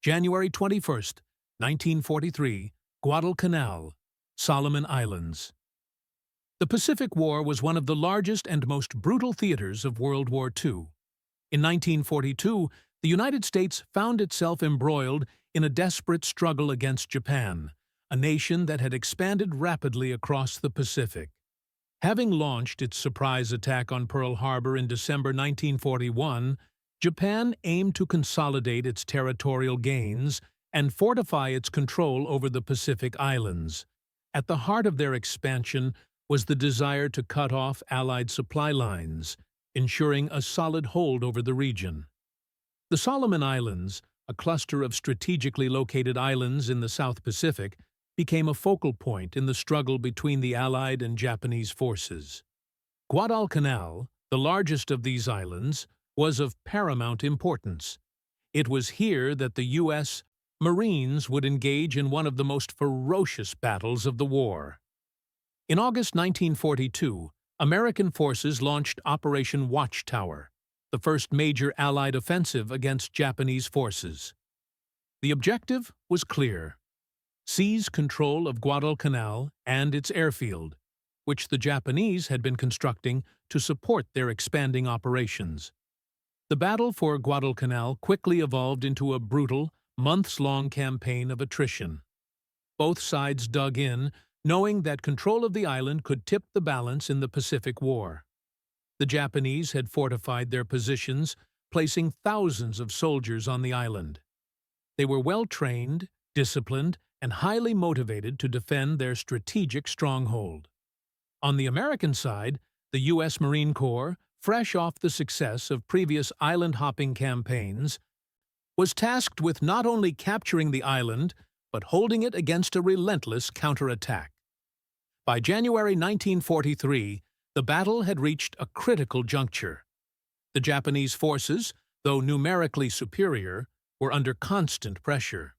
January 21, 1943, Guadalcanal, Solomon Islands. The Pacific War was one of the largest and most brutal theaters of World War II. In 1942, the United States found itself embroiled in a desperate struggle against Japan, a nation that had expanded rapidly across the Pacific. Having launched its surprise attack on Pearl Harbor in December 1941, Japan aimed to consolidate its territorial gains and fortify its control over the Pacific Islands. At the heart of their expansion was the desire to cut off Allied supply lines, ensuring a solid hold over the region. The Solomon Islands, a cluster of strategically located islands in the South Pacific, became a focal point in the struggle between the Allied and Japanese forces. Guadalcanal, the largest of these islands, was of paramount importance. It was here that the U.S. Marines would engage in one of the most ferocious battles of the war. In August 1942, American forces launched Operation Watchtower, the first major Allied offensive against Japanese forces. The objective was clear: seize control of Guadalcanal and its airfield, which the Japanese had been constructing to support their expanding operations. The battle for Guadalcanal quickly evolved into a brutal, months-long campaign of attrition. Both sides dug in, knowing that control of the island could tip the balance in the Pacific War. The Japanese had fortified their positions, placing thousands of soldiers on the island. They were well-trained, disciplined, and highly motivated to defend their strategic stronghold. On the American side, the U.S. Marine Corps, fresh off the success of previous island-hopping campaigns, was tasked with not only capturing the island, but holding it against a relentless counterattack. By January 1943, the battle had reached a critical juncture. The Japanese forces, though numerically superior, were under constant pressure.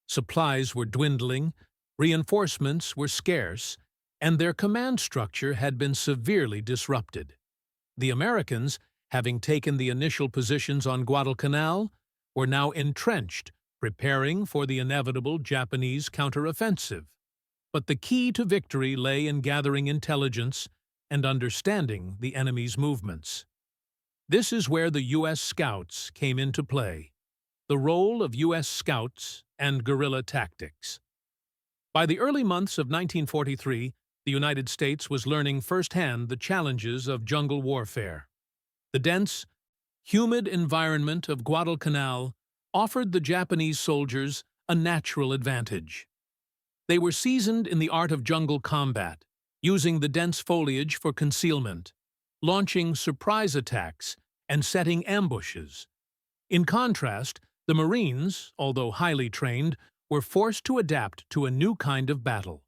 Supplies were dwindling, reinforcements were scarce, and their command structure had been severely disrupted. The Americans, having taken the initial positions on Guadalcanal, were now entrenched, preparing for the inevitable Japanese counteroffensive. But the key to victory lay in gathering intelligence and understanding the enemy's movements. This is where the U.S. Scouts came into play, the role of U.S. Scouts and guerrilla tactics. By the early months of 1943, the United States was learning firsthand the challenges of jungle warfare. The dense, humid environment of Guadalcanal offered the Japanese soldiers a natural advantage. They were seasoned in the art of jungle combat, using the dense foliage for concealment, launching surprise attacks, and setting ambushes. In contrast, the Marines, although highly trained, were forced to adapt to a new kind of battle,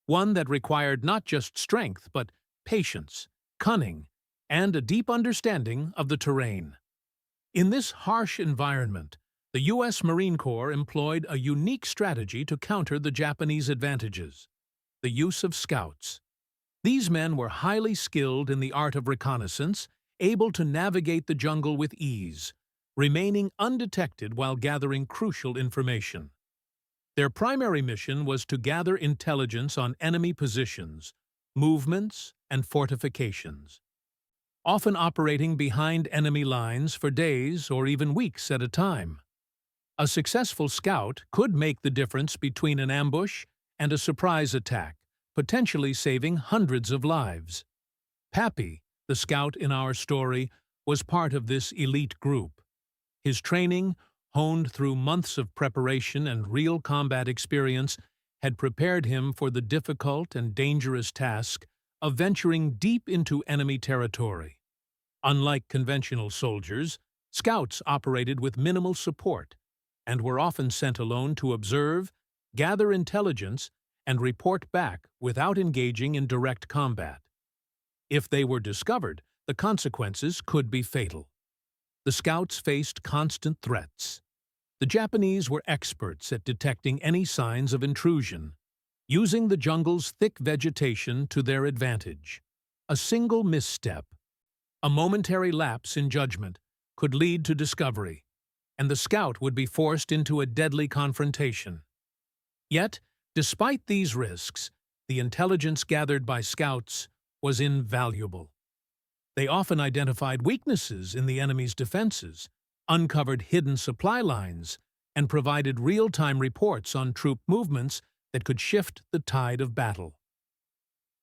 one that required not just strength but patience, cunning, and a deep understanding of the terrain. In this harsh environment, the U.S. Marine Corps employed a unique strategy to counter the Japanese advantages: the use of scouts. These men were highly skilled in the art of reconnaissance, able to navigate the jungle with ease, remaining undetected while gathering crucial information. Their primary mission was to gather intelligence on enemy positions, movements, and fortifications, often operating behind enemy lines for days or even weeks at a time. A successful scout could make the difference between an ambush and a surprise attack, potentially saving hundreds of lives. Pappy, the scout in our story, was part of this elite group. His training, honed through months of preparation and real combat experience, had prepared him for the difficult and dangerous task of venturing deep into enemy territory. Unlike conventional soldiers, scouts operated with minimal support and were often sent alone to observe, gather intelligence, and report back without engaging in direct combat. If they were discovered, the consequences could be fatal. The scouts faced constant threats. The Japanese were experts at detecting any signs of intrusion, using the jungle's thick vegetation to their advantage. A single misstep, a momentary lapse in judgment, could lead to discovery. and the scout would be forced into a deadly confrontation. Yet, despite these risks, the intelligence gathered by scouts was invaluable. They often identified weaknesses in the enemy's defenses, uncovered hidden supply lines, and provided real-time reports on troop movements that could shift the tide of battle.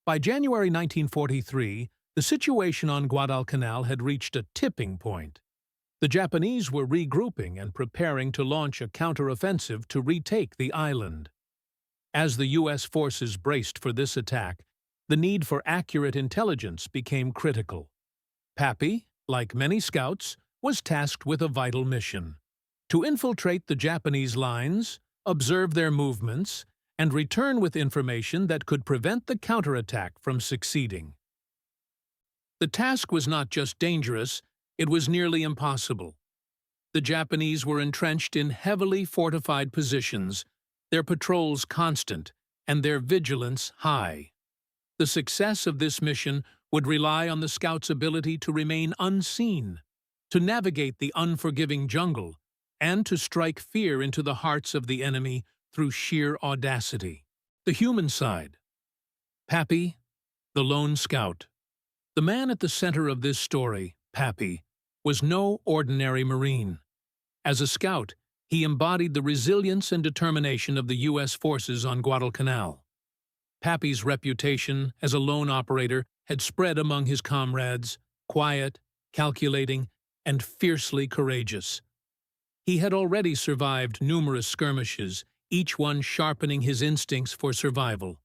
By January 1943, the situation on Guadalcanal had reached a tipping point. The Japanese were regrouping and preparing to launch a counteroffensive to retake the island. As the U.S. forces braced for this attack, the need for accurate intelligence became critical. Pappy, like many scouts, was tasked with a vital mission: to infiltrate the Japanese lines, observe their movements, and return with information that could prevent the counterattack from succeeding. The task was not just dangerous, it was nearly impossible. The Japanese were entrenched in heavily fortified positions, their patrols constant, and their vigilance high. The success of this mission would rely on the scouts' ability to remain unseen, to navigate the unforgiving jungle, and to strike fear into the hearts of the enemy through sheer audacity. The human side. Pappy, the lone scout. The man at the center of this story, Pappy, was no ordinary Marine. As a scout, he embodied the resilience and determination of the U.S. forces on Guadalcanal. Pappy's reputation as a lone operator had spread among his comrades, quiet, calculating, and fiercely courageous. He had already survived numerous skirmishes, each one sharpening his instincts for survival.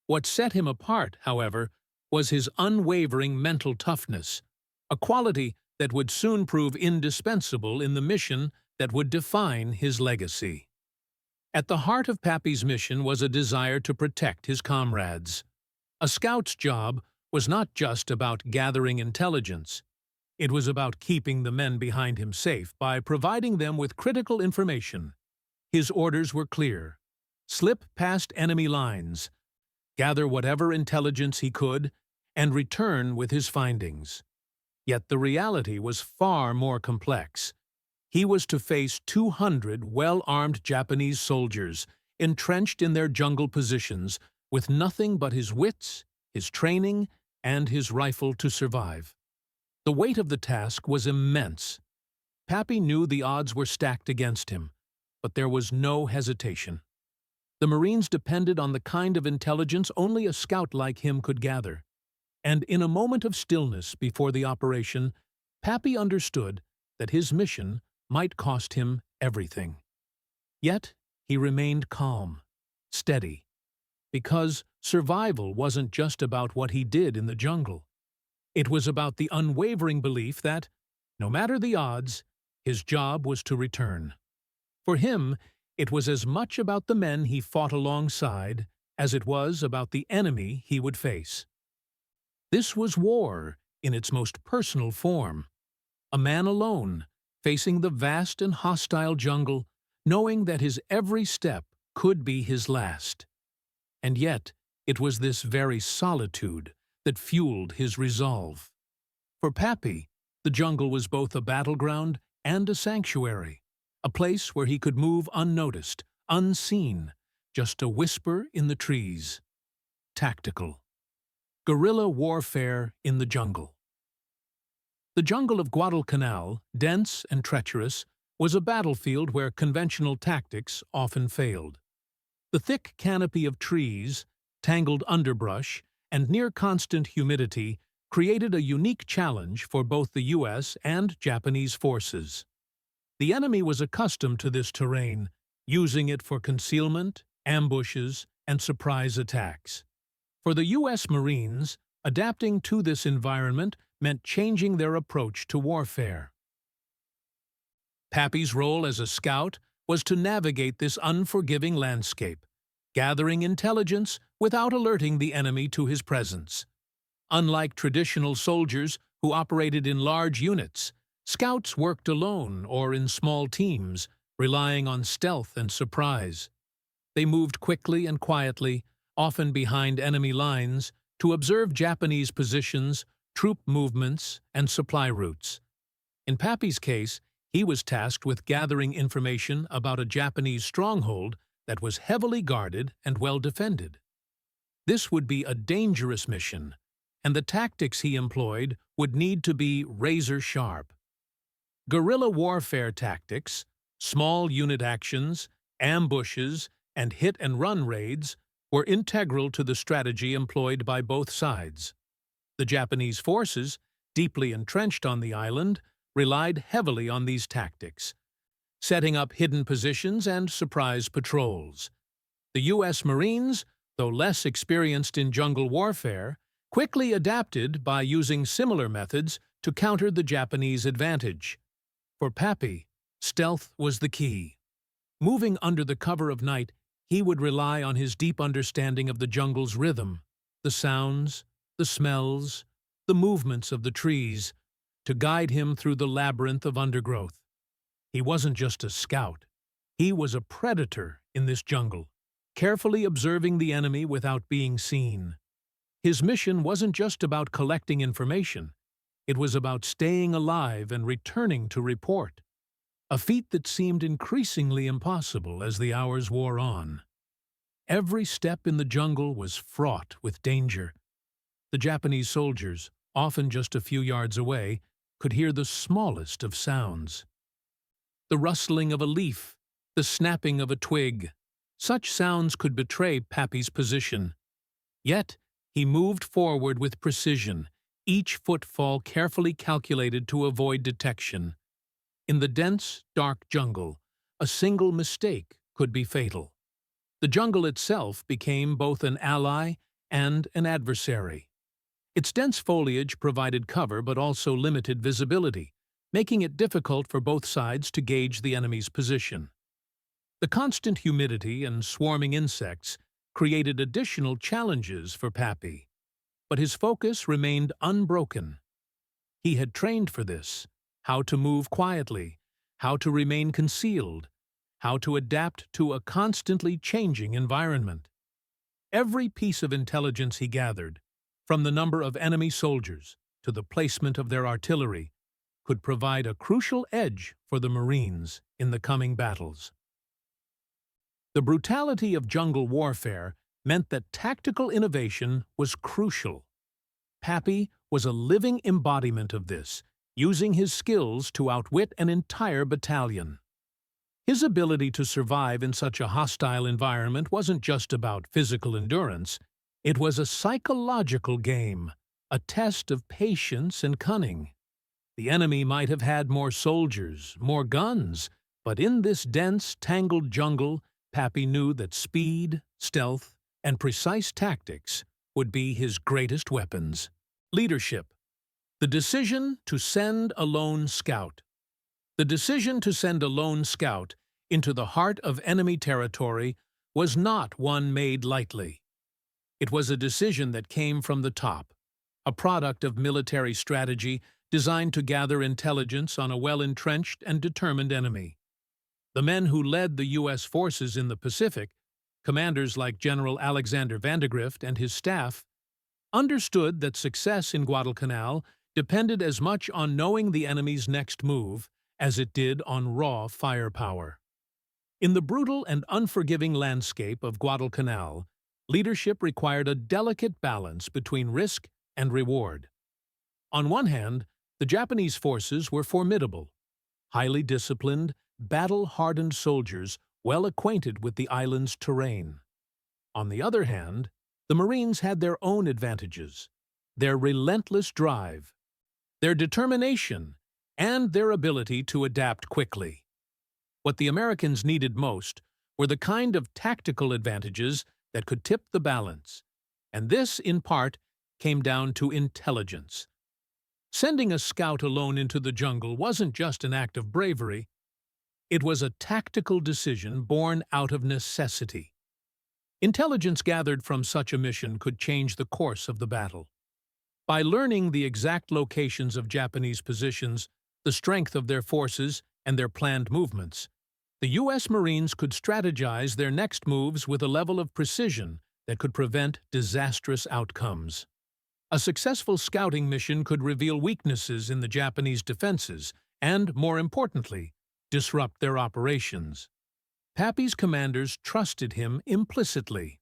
What set him apart, however, was his unwavering mental toughness, a quality that would soon prove indispensable in the mission that would define his legacy. At the heart of Pappy's mission was a desire to protect his comrades. A scout's job was not just about gathering intelligence. It was about keeping the men behind him safe by providing them with critical information. His orders were clear: slip past enemy lines, gather whatever intelligence he could, and return with his findings. Yet the reality was far more complex. He was to face 200 well-armed Japanese soldiers, entrenched in their jungle positions, with nothing but his wits, his training, and his rifle to survive. The weight of the task was immense. Pappy knew the odds were stacked against him, but there was no hesitation. The Marines depended on the kind of intelligence only a scout like him could gather. And in a moment of stillness before the operation, Pappy understood that his mission might cost him everything. Yet he remained calm, steady, because survival wasn't just about what he did in the jungle. It was about the unwavering belief that, no matter the odds, his job was to return. For him, it was as much about the men he fought alongside as it was about the enemy he would face. This was war in its most personal form. A man alone, facing the vast and hostile jungle, knowing that his every step could be his last. And yet, it was this very solitude that fueled his resolve. For Pappy, the jungle was both a battleground and a sanctuary, a place where he could move unnoticed, unseen, just a whisper in the trees. Tactical. Guerrilla warfare in the jungle. The jungle of Guadalcanal, dense and treacherous, was a battlefield where conventional tactics often failed. The thick canopy of trees, tangled underbrush, and near-constant humidity created a unique challenge for both the U.S. and Japanese forces. The enemy was accustomed to this terrain, using it for concealment, ambushes, and surprise attacks. For the U.S. Marines, adapting to this environment meant changing their approach to warfare. Pappy's role as a scout was to navigate this unforgiving landscape, gathering intelligence without alerting the enemy to his presence. Unlike traditional soldiers who operated in large units, scouts worked alone or in small teams, relying on stealth and surprise. They moved quickly and quietly, often behind enemy lines, to observe Japanese positions, troop movements, and supply routes. In Pappy's case, He was tasked with gathering information about a Japanese stronghold that was heavily guarded and well defended. This would be a dangerous mission, and the tactics he employed would need to be razor-sharp. Guerrilla warfare tactics, small unit actions, ambushes, and hit-and-run raids were integral to the strategy employed by both sides. The Japanese forces, deeply entrenched on the island, relied heavily on these tactics, setting up hidden positions and surprise patrols. The U.S. Marines, though less experienced in jungle warfare, quickly adapted by using similar methods to counter the Japanese advantage. For Pappy, stealth was the key. Moving under the cover of night, he would rely on his deep understanding of the jungle's rhythm, the sounds, the smells, the movements of the trees, to guide him through the labyrinth of undergrowth. He wasn't just a scout. He was a predator in this jungle, carefully observing the enemy without being seen. His mission wasn't just about collecting information. It was about staying alive and returning to report, a feat that seemed increasingly impossible as the hours wore on. Every step in the jungle was fraught with danger. The Japanese soldiers, often just a few yards away, could hear the smallest of sounds. The rustling of a leaf, the snapping of a twig. Such sounds could betray Pappy's position. Yet, he moved forward with precision, each footfall carefully calculated to avoid detection. In the dense, dark jungle, a single mistake could be fatal. The jungle itself became both an ally and an adversary. Its dense foliage provided cover but also limited visibility, making it difficult for both sides to gauge the enemy's position. The constant humidity and swarming insects created additional challenges for Pappy, but his focus remained unbroken. He had trained for this: how to move quietly, how to remain concealed, how to adapt to a constantly changing environment. Every piece of intelligence he gathered, from the number of enemy soldiers to the placement of their artillery, could provide a crucial edge for the Marines in the coming battles. The brutality of jungle warfare meant that tactical innovation was crucial. Pappy was a living embodiment of this, using his skills to outwit an entire battalion. His ability to survive in such a hostile environment wasn't just about physical endurance. It was a psychological game, a test of patience and cunning. The enemy might have had more soldiers, more guns, but in this dense, tangled jungle, Pappy knew that speed, stealth, and precise tactics would be his greatest weapons. Leadership. The decision to send a lone scout. The decision to send a lone scout into the heart of enemy territory was not one made lightly. It was a decision that came from the top, a product of military strategy designed to gather intelligence on a well-entrenched and determined enemy. The men who led the U.S. forces in the Pacific, commanders like General Alexander Vandegrift and his staff, understood that success in Guadalcanal depended as much on knowing the enemy's next move as it did on raw firepower. In the brutal and unforgiving landscape of Guadalcanal, leadership required a delicate balance between risk and reward. On one hand, the Japanese forces were formidable, highly disciplined, battle-hardened soldiers well acquainted with the island's terrain. On the other hand, the Marines had their own advantages: their relentless drive, their determination, and their ability to adapt quickly. What the Americans needed most were the kind of tactical advantages that could tip the balance, and this, in part, came down to intelligence. Sending a scout alone into the jungle wasn't just an act of bravery. It was a tactical decision born out of necessity. Intelligence gathered from such a mission could change the course of the battle. By learning the exact locations of Japanese positions, the strength of their forces, and their planned movements, the U.S. Marines could strategize their next moves with a level of precision that could prevent disastrous outcomes. A successful scouting mission could reveal weaknesses in the Japanese defenses and, more importantly, disrupt their operations. Pappy's commanders trusted him implicitly.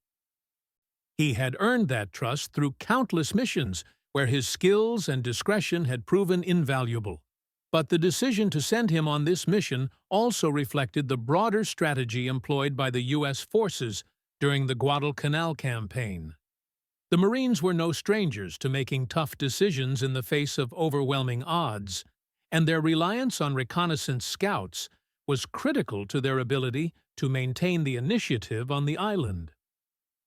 He had earned that trust through countless missions where his skills and discretion had proven invaluable. But the decision to send him on this mission also reflected the broader strategy employed by the U.S. forces during the Guadalcanal campaign. The Marines were no strangers to making tough decisions in the face of overwhelming odds, and their reliance on reconnaissance scouts was critical to their ability to maintain the initiative on the island.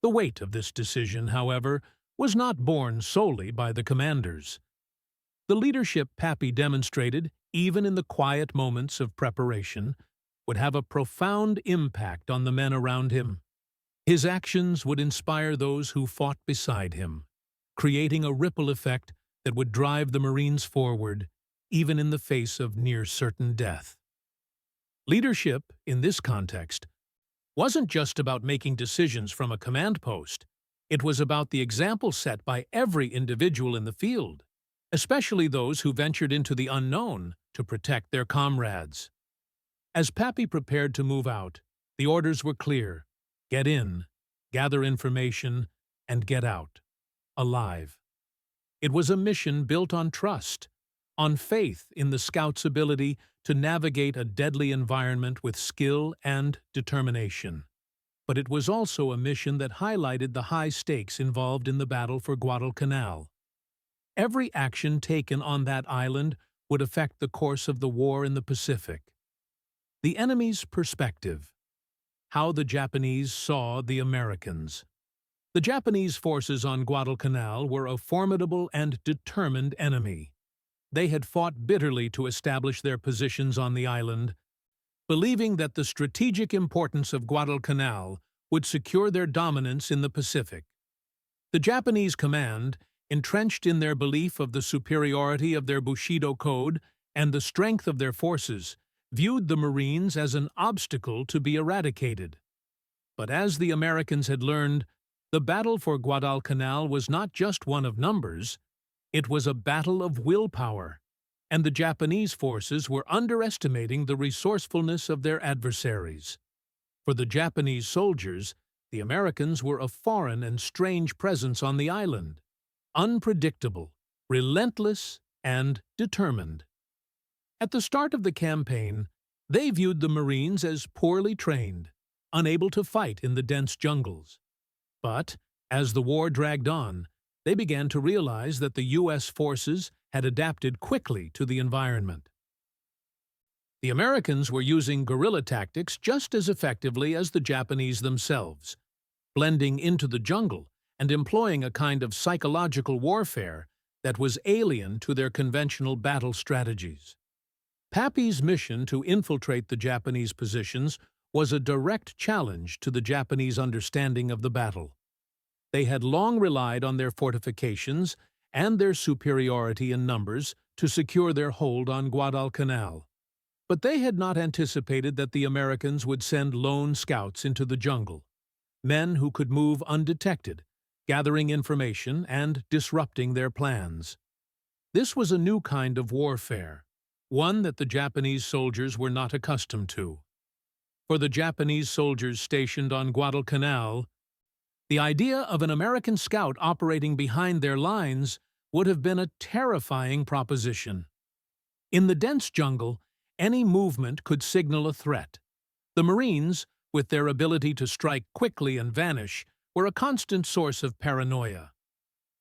The weight of this decision, however, was not borne solely by the commanders. The leadership Pappy demonstrated, even in the quiet moments of preparation, would have a profound impact on the men around him. His actions would inspire those who fought beside him, creating a ripple effect that would drive the Marines forward, even in the face of near-certain death. Leadership, in this context, wasn't just about making decisions from a command post. It was about the example set by every individual in the field, especially those who ventured into the unknown to protect their comrades. As Pappy prepared to move out, the orders were clear: get in, gather information, and get out, alive. It was a mission built on trust, on faith in the scouts' ability to navigate a deadly environment with skill and determination. But it was also a mission that highlighted the high stakes involved in the battle for Guadalcanal. Every action taken on that island would affect the course of the war in the Pacific. The enemy's perspective. How the Japanese saw the Americans. The Japanese forces on Guadalcanal were a formidable and determined enemy. They had fought bitterly to establish their positions on the island, believing that the strategic importance of Guadalcanal would secure their dominance in the Pacific. The Japanese command, entrenched in their belief of the superiority of their Bushido Code and the strength of their forces, viewed the Marines as an obstacle to be eradicated. But as the Americans had learned, the battle for Guadalcanal was not just one of numbers, it was a battle of willpower, and the Japanese forces were underestimating the resourcefulness of their adversaries. For the Japanese soldiers, the Americans were a foreign and strange presence on the island, unpredictable, relentless, and determined. At the start of the campaign, they viewed the Marines as poorly trained, unable to fight in the dense jungles. But, as the war dragged on, they began to realize that the U.S. forces had adapted quickly to the environment. The Americans were using guerrilla tactics just as effectively as the Japanese themselves, blending into the jungle and employing a kind of psychological warfare that was alien to their conventional battle strategies. Pappy's mission to infiltrate the Japanese positions was a direct challenge to the Japanese understanding of the battle. They had long relied on their fortifications and their superiority in numbers to secure their hold on Guadalcanal. But they had not anticipated that the Americans would send lone scouts into the jungle, men who could move undetected, gathering information and disrupting their plans. This was a new kind of warfare, one that the Japanese soldiers were not accustomed to. For the Japanese soldiers stationed on Guadalcanal, the idea of an American scout operating behind their lines would have been a terrifying proposition. In the dense jungle, any movement could signal a threat. The Marines, with their ability to strike quickly and vanish, were a constant source of paranoia.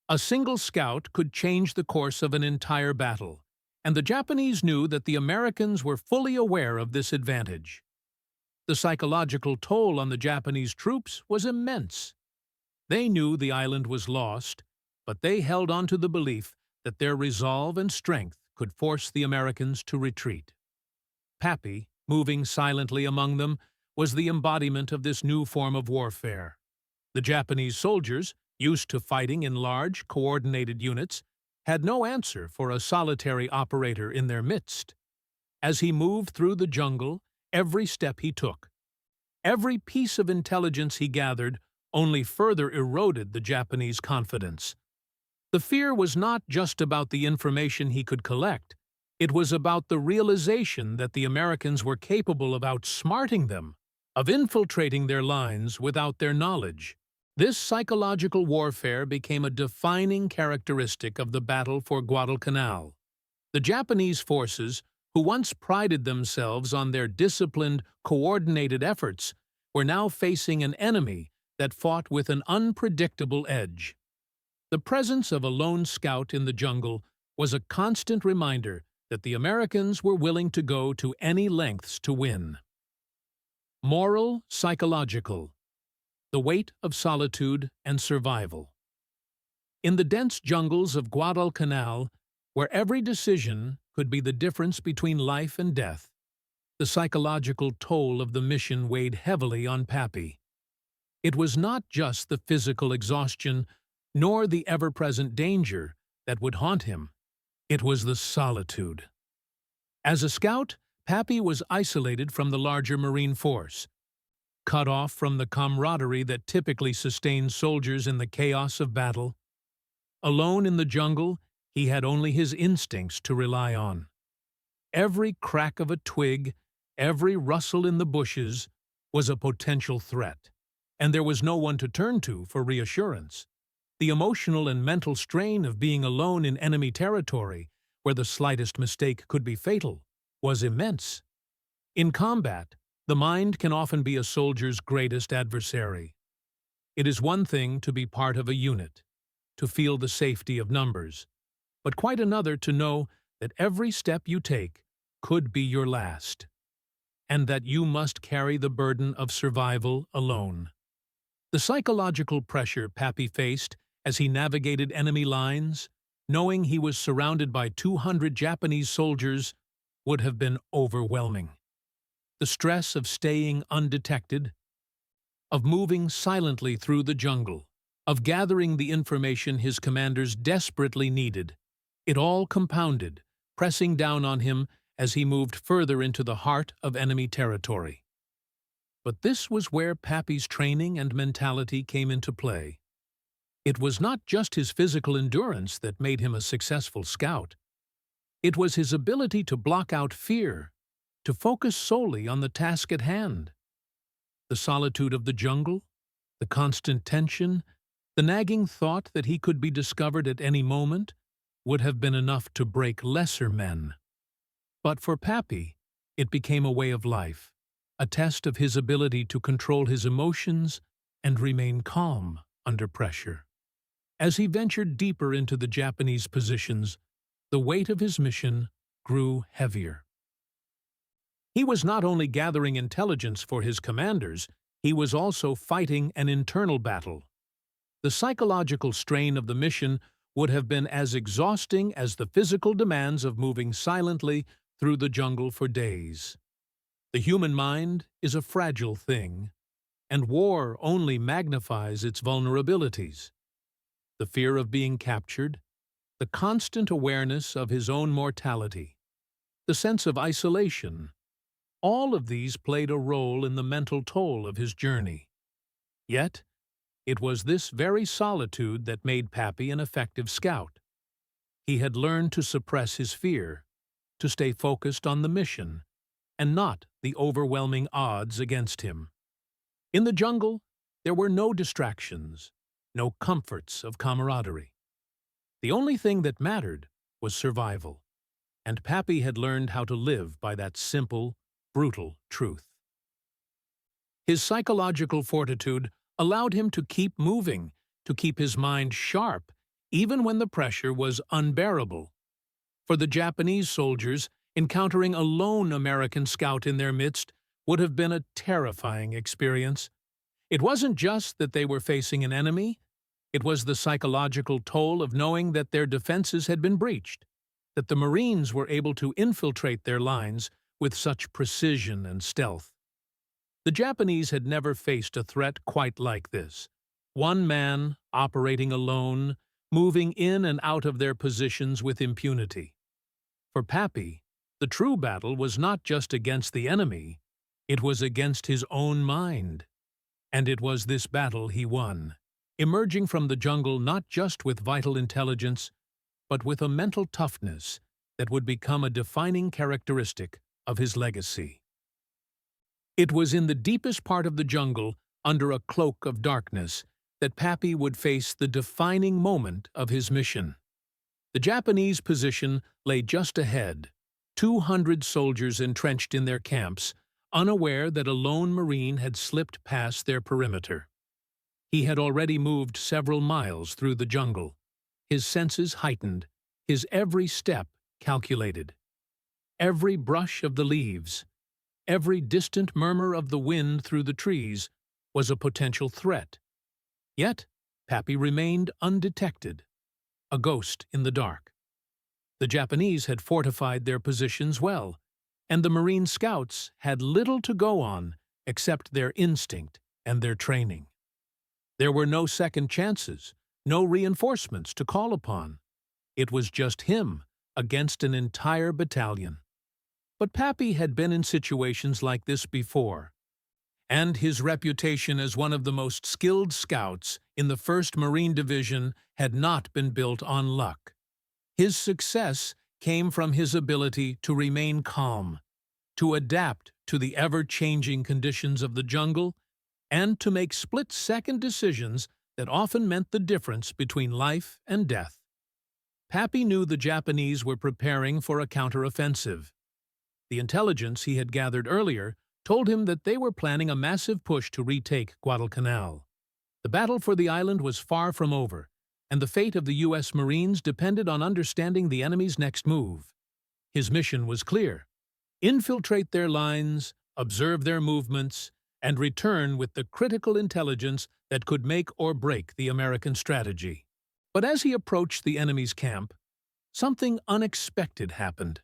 A single scout could change the course of an entire battle, and the Japanese knew that the Americans were fully aware of this advantage. The psychological toll on the Japanese troops was immense. They knew the island was lost, but they held on to the belief that their resolve and strength could force the Americans to retreat. Pappy, moving silently among them, was the embodiment of this new form of warfare. The Japanese soldiers, used to fighting in large, coordinated units, had no answer for a solitary operator in their midst. As he moved through the jungle, every step he took, every piece of intelligence he gathered, only further eroded the Japanese confidence. The fear was not just about the information he could collect, It was about the realization that the Americans were capable of outsmarting them, of infiltrating their lines without their knowledge. This psychological warfare became a defining characteristic of the battle for Guadalcanal. The Japanese forces, who once prided themselves on their disciplined, coordinated efforts, were now facing an enemy that fought with an unpredictable edge. The presence of a lone scout in the jungle was a constant reminder that the Americans were willing to go to any lengths to win. Moral, psychological. The weight of solitude and survival. In the dense jungles of Guadalcanal, where every decision could be the difference between life and death, the psychological toll of the mission weighed heavily on Pappy. It was not just the physical exhaustion, nor the ever-present danger that would haunt him. It was the solitude. As a scout, Pappy was isolated from the larger Marine force, cut off from the camaraderie that typically sustains soldiers in the chaos of battle. Alone in the jungle, he had only his instincts to rely on. Every crack of a twig, every rustle in the bushes, was a potential threat, and there was no one to turn to for reassurance. The emotional and mental strain of being alone in enemy territory, where the slightest mistake could be fatal, was immense. In combat, the mind can often be a soldier's greatest adversary. It is one thing to be part of a unit, to feel the safety of numbers, but quite another to know that every step you take could be your last, and that you must carry the burden of survival alone. The psychological pressure Pappy faced as he navigated enemy lines, knowing he was surrounded by 200 Japanese soldiers, would have been overwhelming. The stress of staying undetected, of moving silently through the jungle, of gathering the information his commanders desperately needed, it all compounded, pressing down on him as he moved further into the heart of enemy territory. But this was where Pappy's training and mentality came into play. It was not just his physical endurance that made him a successful scout. It was his ability to block out fear, to focus solely on the task at hand. The solitude of the jungle, the constant tension, the nagging thought that he could be discovered at any moment would have been enough to break lesser men. But for Pappy, it became a way of life, a test of his ability to control his emotions and remain calm under pressure. As he ventured deeper into the Japanese positions, the weight of his mission grew heavier. He was not only gathering intelligence for his commanders, he was also fighting an internal battle. The psychological strain of the mission would have been as exhausting as the physical demands of moving silently through the jungle for days. The human mind is a fragile thing, and war only magnifies its vulnerabilities. The fear of being captured, the constant awareness of his own mortality, the sense of isolation, all of these played a role in the mental toll of his journey. Yet, it was this very solitude that made Pappy an effective scout. He had learned to suppress his fear, to stay focused on the mission, and not the overwhelming odds against him. In the jungle, there were no distractions, no comforts of camaraderie. The only thing that mattered was survival, and Pappy had learned how to live by that simple, brutal truth. His psychological fortitude allowed him to keep moving, to keep his mind sharp, even when the pressure was unbearable. For the Japanese soldiers, encountering a lone American scout in their midst would have been a terrifying experience. It wasn't just that they were facing an enemy, it was the psychological toll of knowing that their defenses had been breached, that the Marines were able to infiltrate their lines with such precision and stealth. The Japanese had never faced a threat quite like this. One man, operating alone, moving in and out of their positions with impunity. For Pappy, the true battle was not just against the enemy, it was against his own mind. And it was this battle he won, emerging from the jungle not just with vital intelligence, but with a mental toughness that would become a defining characteristic of his legacy. It was in the deepest part of the jungle, under a cloak of darkness, that Pappy would face the defining moment of his mission. The Japanese position lay just ahead, 200 soldiers entrenched in their camps, unaware that a lone Marine had slipped past their perimeter. He had already moved several miles through the jungle, his senses heightened, his every step calculated. Every brush of the leaves, every distant murmur of the wind through the trees was a potential threat. Yet, Pappy remained undetected, a ghost in the dark. The Japanese had fortified their positions well, and the Marine scouts had little to go on except their instinct and their training. There were no second chances, no reinforcements to call upon. It was just him against an entire battalion. But Pappy had been in situations like this before, and his reputation as one of the most skilled scouts in the 1st Marine Division had not been built on luck. His success came from his ability to remain calm, to adapt to the ever-changing conditions of the jungle, and to make split-second decisions that often meant the difference between life and death. Pappy knew the Japanese were preparing for a counteroffensive. The intelligence he had gathered earlier told him that they were planning a massive push to retake Guadalcanal. The battle for the island was far from over, and the fate of the U.S. Marines depended on understanding the enemy's next move. His mission was clear: infiltrate their lines, observe their movements, and return with the critical intelligence that could make or break the American strategy. But as he approached the enemy's camp, something unexpected happened.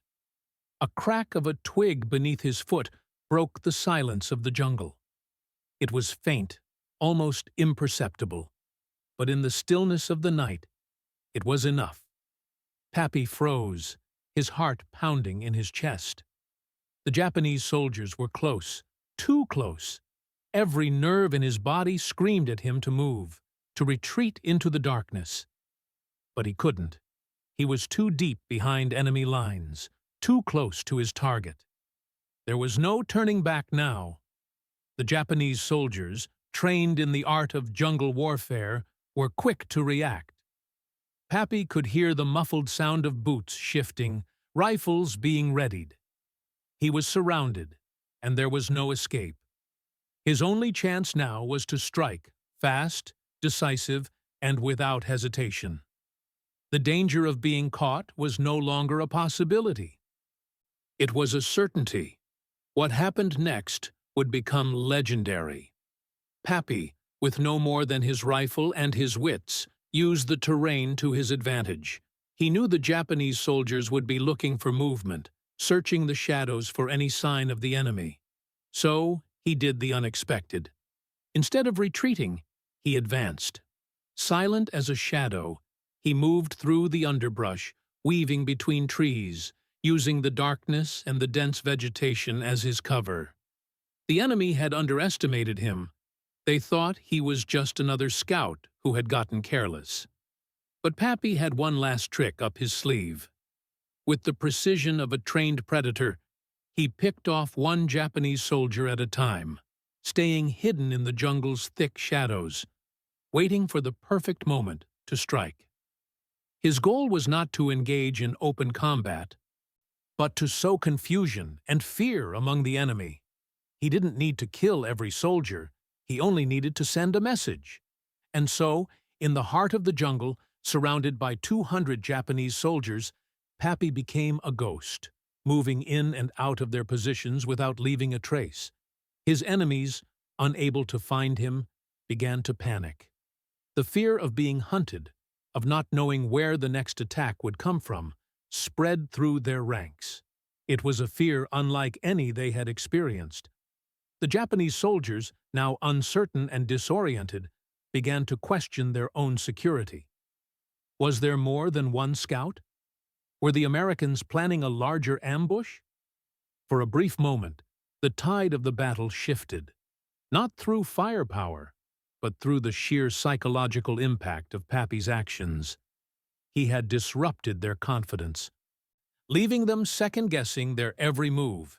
A crack of a twig beneath his foot broke the silence of the jungle. It was faint, almost imperceptible, but in the stillness of the night, it was enough. Pappy froze, his heart pounding in his chest. The Japanese soldiers were close, too close. Every nerve in his body screamed at him to move, to retreat into the darkness. But he couldn't. He was too deep behind enemy lines, too close to his target. There was no turning back now. The Japanese soldiers, trained in the art of jungle warfare, were quick to react. Pappy could hear the muffled sound of boots shifting, rifles being readied. He was surrounded, and there was no escape. His only chance now was to strike, fast, decisive, and without hesitation. The danger of being caught was no longer a possibility. It was a certainty. What happened next would become legendary. Pappy, with no more than his rifle and his wits, used the terrain to his advantage. He knew the Japanese soldiers would be looking for movement, searching the shadows for any sign of the enemy. So, he did the unexpected. Instead of retreating, he advanced. Silent as a shadow, he moved through the underbrush, weaving between trees, using the darkness and the dense vegetation as his cover. The enemy had underestimated him. They thought he was just another scout who had gotten careless. But Pappy had one last trick up his sleeve. With the precision of a trained predator, he picked off one Japanese soldier at a time, staying hidden in the jungle's thick shadows, waiting for the perfect moment to strike. His goal was not to engage in open combat, but to sow confusion and fear among the enemy. He didn't need to kill every soldier, he only needed to send a message. And so, in the heart of the jungle, surrounded by 200 Japanese soldiers, Pappy became a ghost, moving in and out of their positions without leaving a trace. His enemies, unable to find him, began to panic. The fear of being hunted, of not knowing where the next attack would come from, spread through their ranks. It was a fear unlike any they had experienced. The Japanese soldiers, now uncertain and disoriented, began to question their own security. Was there more than one scout? Were the Americans planning a larger ambush? For a brief moment, the tide of the battle shifted, not through firepower, but through the sheer psychological impact of Pappy's actions. He had disrupted their confidence. leaving them second-guessing their every move.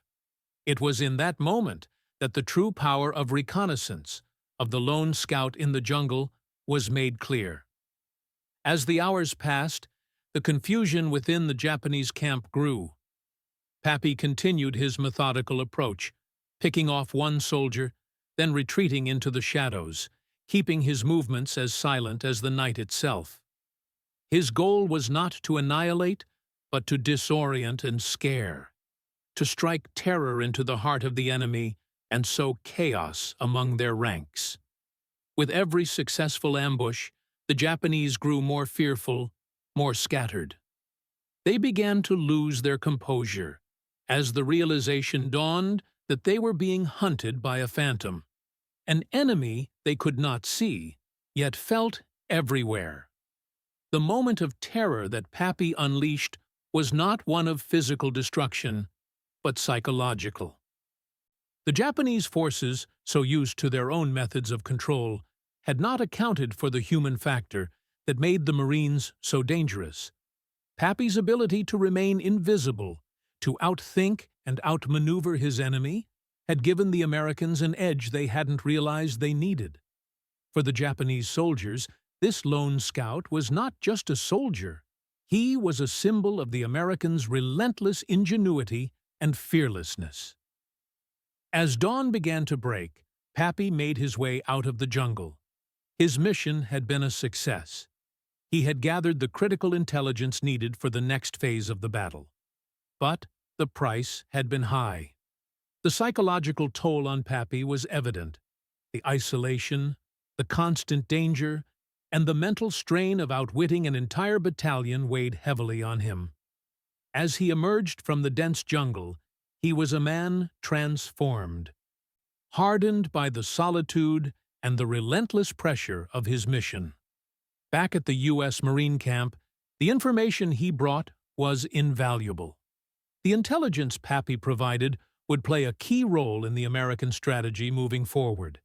It was in that moment that the true power of reconnaissance, of the lone scout in the jungle, was made clear. As the hours passed, the confusion within the Japanese camp grew. Pappy continued his methodical approach, picking off one soldier, then retreating into the shadows, keeping his movements as silent as the night itself. His goal was not to annihilate, but to disorient and scare, to strike terror into the heart of the enemy and sow chaos among their ranks. With every successful ambush, the Japanese grew more fearful, more scattered. They began to lose their composure, as the realization dawned that they were being hunted by a phantom, an enemy they could not see, yet felt everywhere. The moment of terror that Pappy unleashed was not one of physical destruction, but psychological. The Japanese forces, so used to their own methods of control, had not accounted for the human factor that made the Marines so dangerous. Pappy's ability to remain invisible, to outthink and outmaneuver his enemy, had given the Americans an edge they hadn't realized they needed. For the Japanese soldiers, this lone scout was not just a soldier. He was a symbol of the Americans' relentless ingenuity and fearlessness. As dawn began to break, Pappy made his way out of the jungle. His mission had been a success. He had gathered the critical intelligence needed for the next phase of the battle. But the price had been high. The psychological toll on Pappy was evident. The isolation, the constant danger, and the mental strain of outwitting an entire battalion weighed heavily on him. As he emerged from the dense jungle, he was a man transformed, hardened by the solitude and the relentless pressure of his mission. Back at the U.S. Marine camp, the information he brought was invaluable. The intelligence Pappy provided would play a key role in the American strategy moving forward.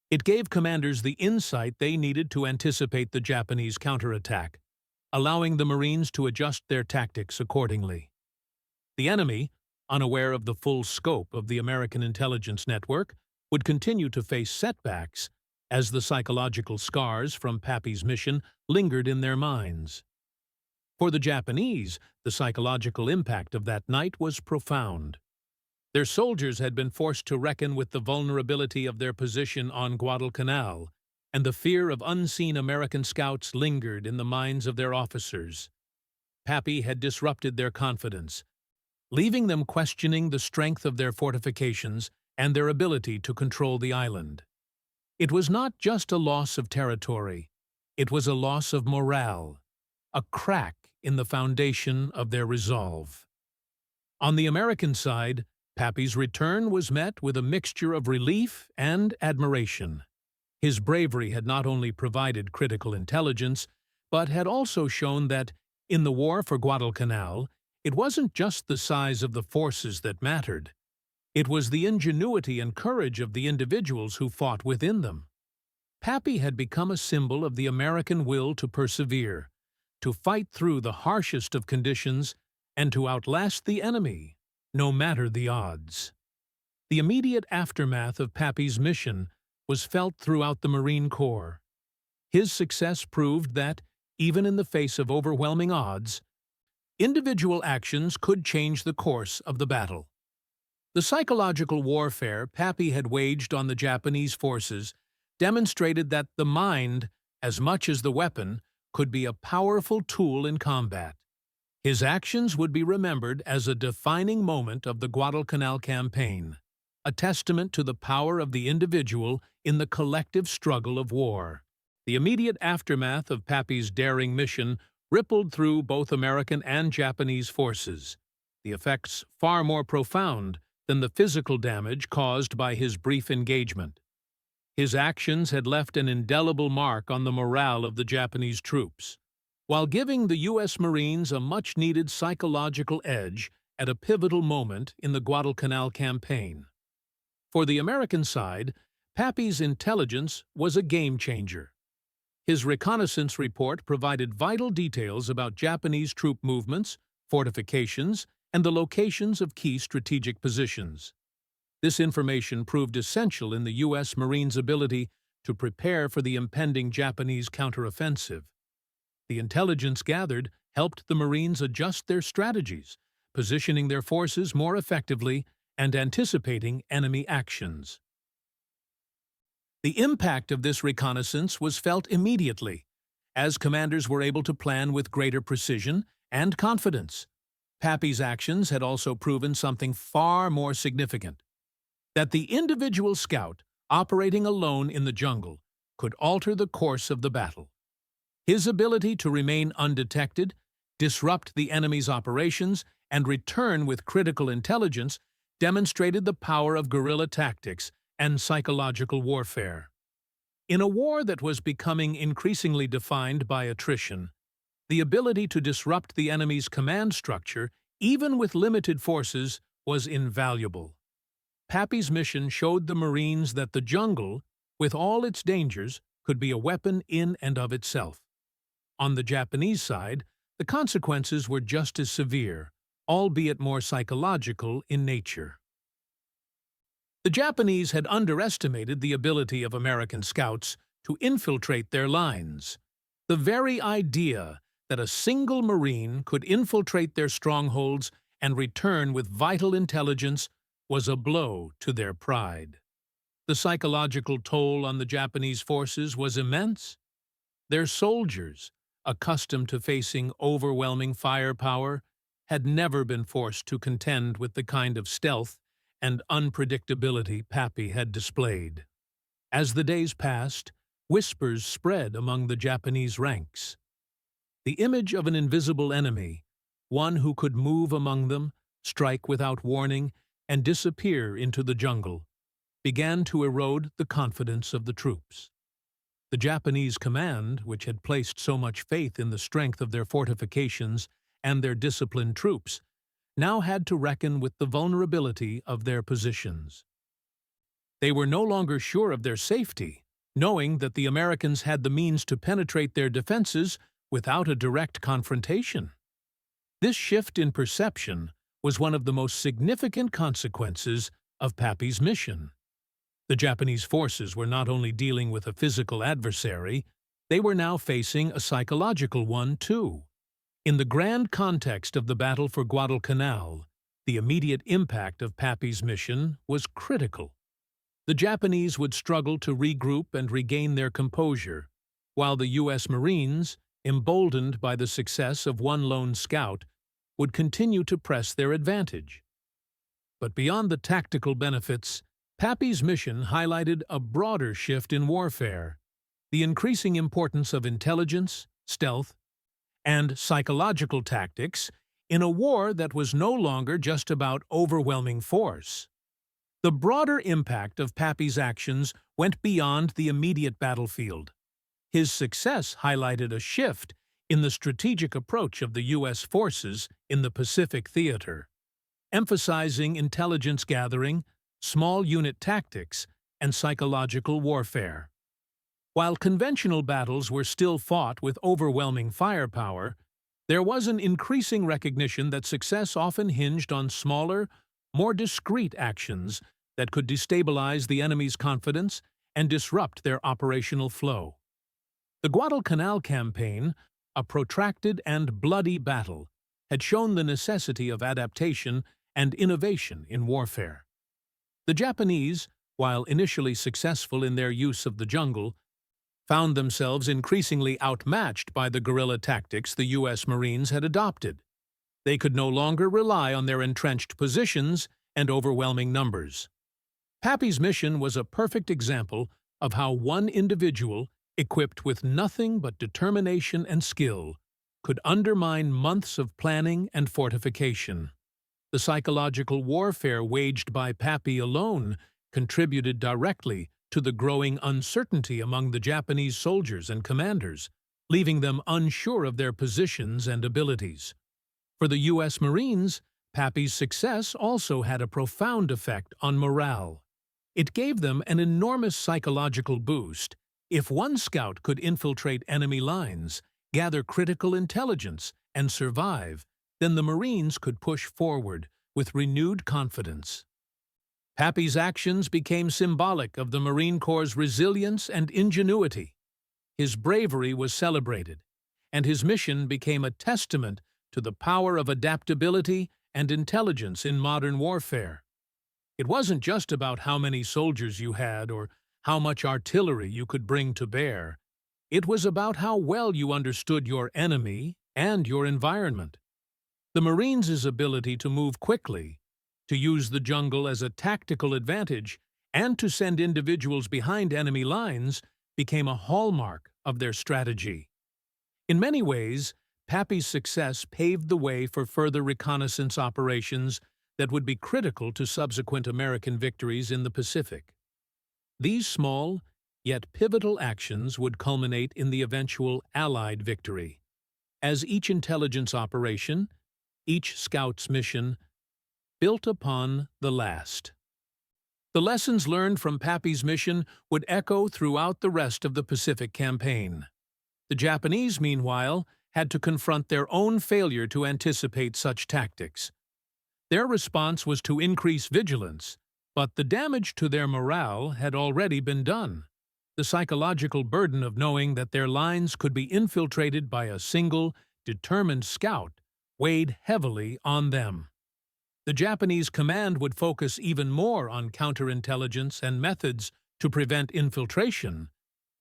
It gave commanders the insight they needed to anticipate the Japanese counterattack, allowing the Marines to adjust their tactics accordingly. The enemy, unaware of the full scope of the American intelligence network, would continue to face setbacks as the psychological scars from Pappy's mission lingered in their minds. For the Japanese, the psychological impact of that night was profound. Their soldiers had been forced to reckon with the vulnerability of their position on Guadalcanal, and the fear of unseen American scouts lingered in the minds of their officers. Pappy had disrupted their confidence, leaving them questioning the strength of their fortifications and their ability to control the island. It was not just a loss of territory, it was a loss of morale, a crack in the foundation of their resolve. On the American side, Pappy's return was met with a mixture of relief and admiration. His bravery had not only provided critical intelligence, but had also shown that, in the war for Guadalcanal, it wasn't just the size of the forces that mattered. It was the ingenuity and courage of the individuals who fought within them. Pappy had become a symbol of the American will to persevere, to fight through the harshest of conditions, and to outlast the enemy, no matter the odds. The immediate aftermath of Pappy's mission was felt throughout the Marine Corps. His success proved that, even in the face of overwhelming odds, individual actions could change the course of the battle. The psychological warfare Pappy had waged on the Japanese forces demonstrated that the mind, as much as the weapon, could be a powerful tool in combat. His actions would be remembered as a defining moment of the Guadalcanal campaign, a testament to the power of the individual in the collective struggle of war. The immediate aftermath of Pappy's daring mission rippled through both American and Japanese forces, the effects far more profound than the physical damage caused by his brief engagement. His actions had left an indelible mark on the morale of the Japanese troops, while giving the U.S. Marines a much-needed psychological edge at a pivotal moment in the Guadalcanal campaign. For the American side, Pappy's intelligence was a game-changer. His reconnaissance report provided vital details about Japanese troop movements, fortifications, and the locations of key strategic positions. This information proved essential in the U.S. Marines' ability to prepare for the impending Japanese counteroffensive. The intelligence gathered helped the Marines adjust their strategies, positioning their forces more effectively and anticipating enemy actions. The impact of this reconnaissance was felt immediately, as commanders were able to plan with greater precision and confidence. Pappy's actions had also proven something far more significant: that the individual scout, operating alone in the jungle, could alter the course of the battle. His ability to remain undetected, disrupt the enemy's operations, and return with critical intelligence demonstrated the power of guerrilla tactics and psychological warfare. In a war that was becoming increasingly defined by attrition, the ability to disrupt the enemy's command structure, even with limited forces, was invaluable. Pappy's mission showed the Marines that the jungle, with all its dangers, could be a weapon in and of itself. On the Japanese side, the consequences were just as severe, albeit more psychological in nature. The Japanese had underestimated the ability of American scouts to infiltrate their lines. The very idea that a single Marine could infiltrate their strongholds and return with vital intelligence was a blow to their pride. The psychological toll on the Japanese forces was immense. Their soldiers, accustomed to facing overwhelming firepower, had never been forced to contend with the kind of stealth and unpredictability Pappy had displayed. As the days passed, whispers spread among the Japanese ranks. The image of an invisible enemy, one who could move among them, strike without warning, and disappear into the jungle, began to erode the confidence of the troops. The Japanese command, which had placed so much faith in the strength of their fortifications and their disciplined troops, now had to reckon with the vulnerability of their positions. They were no longer sure of their safety, knowing that the Americans had the means to penetrate their defenses without a direct confrontation. This shift in perception was one of the most significant consequences of Pappy's mission. The Japanese forces were not only dealing with a physical adversary, they were now facing a psychological one too. In the grand context of the battle for Guadalcanal, the immediate impact of Pappy's mission was critical. The Japanese would struggle to regroup and regain their composure, while the U.S. Marines, emboldened by the success of one lone scout, would continue to press their advantage. But beyond the tactical benefits, Pappy's mission highlighted a broader shift in warfare: the increasing importance of intelligence, stealth, and psychological tactics in a war that was no longer just about overwhelming force. The broader impact of Pappy's actions went beyond the immediate battlefield. His success highlighted a shift in the strategic approach of the U.S. forces in the Pacific theater, emphasizing intelligence gathering, small unit tactics, and psychological warfare. While conventional battles were still fought with overwhelming firepower, there was an increasing recognition that success often hinged on smaller, more discreet actions that could destabilize the enemy's confidence and disrupt their operational flow. The Guadalcanal campaign, a protracted and bloody battle, had shown the necessity of adaptation and innovation in warfare. The Japanese, while initially successful in their use of the jungle, found themselves increasingly outmatched by the guerrilla tactics the U.S. Marines had adopted. They could no longer rely on their entrenched positions and overwhelming numbers. Pappy's mission was a perfect example of how one individual, equipped with nothing but determination and skill, could undermine months of planning and fortification. The psychological warfare waged by Pappy alone contributed directly to the growing uncertainty among the Japanese soldiers and commanders, leaving them unsure of their positions and abilities. For the U.S. Marines, Pappy's success also had a profound effect on morale. It gave them an enormous psychological boost. If one scout could infiltrate enemy lines, gather critical intelligence, and survive, then the Marines could push forward with renewed confidence. Pappy's actions became symbolic of the Marine Corps' resilience and ingenuity. His bravery was celebrated, and his mission became a testament to the power of adaptability and intelligence in modern warfare. It wasn't just about how many soldiers you had or how much artillery you could bring to bear. It was about how well you understood your enemy and your environment. The Marines' ability to move quickly, to use the jungle as a tactical advantage, and to send individuals behind enemy lines became a hallmark of their strategy. In many ways, Pappy's success paved the way for further reconnaissance operations that would be critical to subsequent American victories in the Pacific. These small, yet pivotal actions would culminate in the eventual Allied victory, as each intelligence operation, each scout's mission, built upon the last. The lessons learned from Pappy's mission would echo throughout the rest of the Pacific campaign. The Japanese, meanwhile, had to confront their own failure to anticipate such tactics. Their response was to increase vigilance, but the damage to their morale had already been done. The psychological burden of knowing that their lines could be infiltrated by a single, determined scout weighed heavily on them. The Japanese command would focus even more on counterintelligence and methods to prevent infiltration,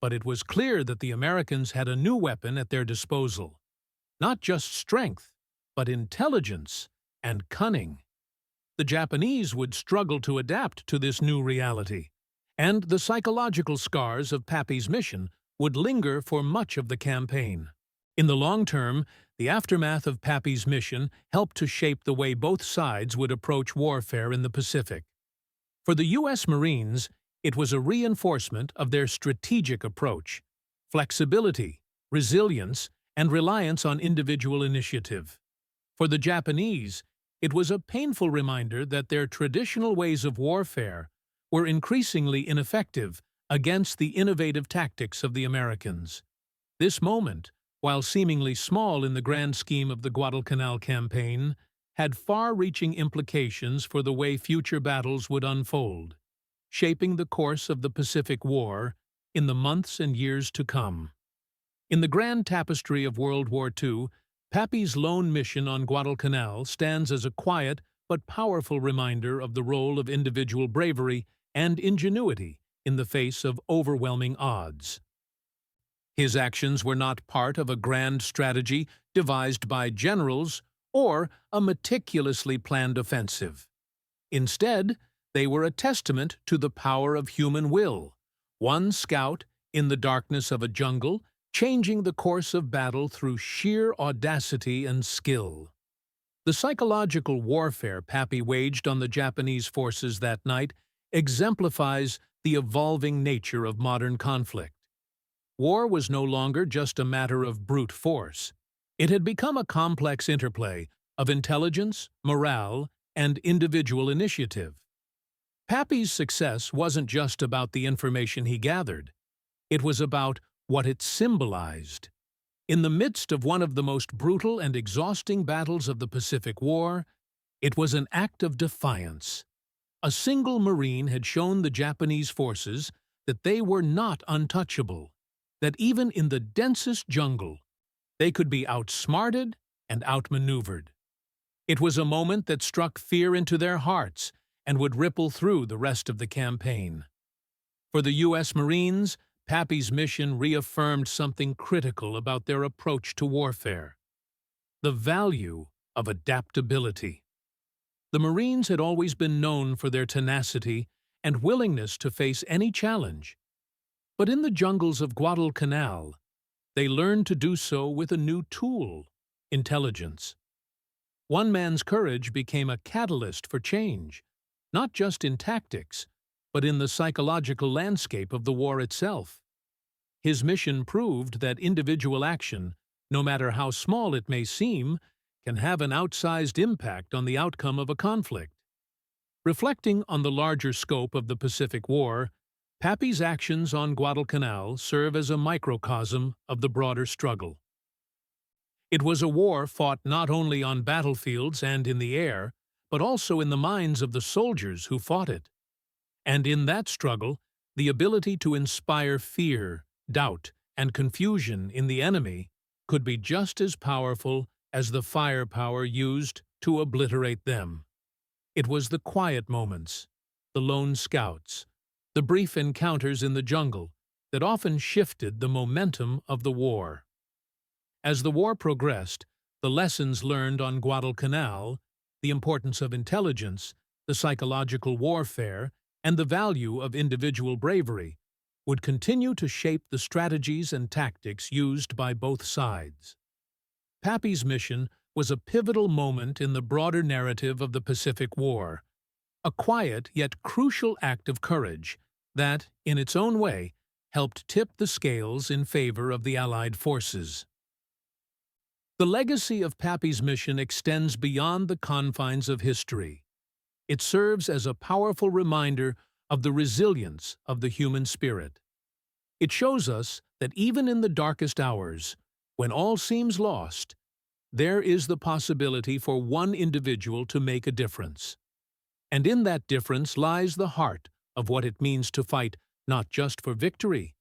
but it was clear that the Americans had a new weapon at their disposal. Not just strength, but intelligence and cunning. The Japanese would struggle to adapt to this new reality, and the psychological scars of Pappy's mission would linger for much of the campaign. In the long term, the aftermath of Pappy's mission helped to shape the way both sides would approach warfare in the Pacific. For the U.S. Marines, it was a reinforcement of their strategic approach: flexibility, resilience, and reliance on individual initiative. For the Japanese, it was a painful reminder that their traditional ways of warfare were increasingly ineffective against the innovative tactics of the Americans. This moment, while seemingly small in the grand scheme of the Guadalcanal campaign, had far-reaching implications for the way future battles would unfold, shaping the course of the Pacific War in the months and years to come. In the grand tapestry of World War II, Pappy's lone mission on Guadalcanal stands as a quiet but powerful reminder of the role of individual bravery and ingenuity in the face of overwhelming odds. His actions were not part of a grand strategy devised by generals or a meticulously planned offensive. Instead, they were a testament to the power of human will, one scout in the darkness of a jungle changing the course of battle through sheer audacity and skill. The psychological warfare Pappy waged on the Japanese forces that night exemplifies the evolving nature of modern conflict. War was no longer just a matter of brute force. It had become a complex interplay of intelligence, morale, and individual initiative. Pappy's success wasn't just about the information he gathered. It was about what it symbolized. In the midst of one of the most brutal and exhausting battles of the Pacific War, it was an act of defiance. A single Marine had shown the Japanese forces that they were not untouchable, that even in the densest jungle, they could be outsmarted and outmaneuvered. It was a moment that struck fear into their hearts and would ripple through the rest of the campaign. For the U.S. Marines, Pappy's mission reaffirmed something critical about their approach to warfare: the value of adaptability. The Marines had always been known for their tenacity and willingness to face any challenge. But in the jungles of Guadalcanal, they learned to do so with a new tool: intelligence. One man's courage became a catalyst for change, not just in tactics, but in the psychological landscape of the war itself. His mission proved that individual action, no matter how small it may seem, can have an outsized impact on the outcome of a conflict. Reflecting on the larger scope of the Pacific War, Pappy's actions on Guadalcanal serve as a microcosm of the broader struggle. It was a war fought not only on battlefields and in the air, but also in the minds of the soldiers who fought it. And in that struggle, the ability to inspire fear, doubt, and confusion in the enemy could be just as powerful as the firepower used to obliterate them. It was the quiet moments, the lone scouts, the brief encounters in the jungle that often shifted the momentum of the war. As the war progressed, the lessons learned on Guadalcanal, the importance of intelligence, the psychological warfare, and the value of individual bravery would continue to shape the strategies and tactics used by both sides. Papi's mission was a pivotal moment in the broader narrative of the Pacific War, a quiet yet crucial act of courage that, in its own way, helped tip the scales in favor of the Allied forces. The legacy of Papi's mission extends beyond the confines of history. It serves as a powerful reminder of the resilience of the human spirit. It shows us that even in the darkest hours, when all seems lost, there is the possibility for one individual to make a difference. And in that difference lies the heart of what it means to fight not just for victory,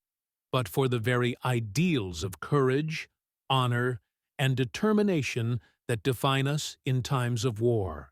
but for the very ideals of courage, honor, and determination that define us in times of war.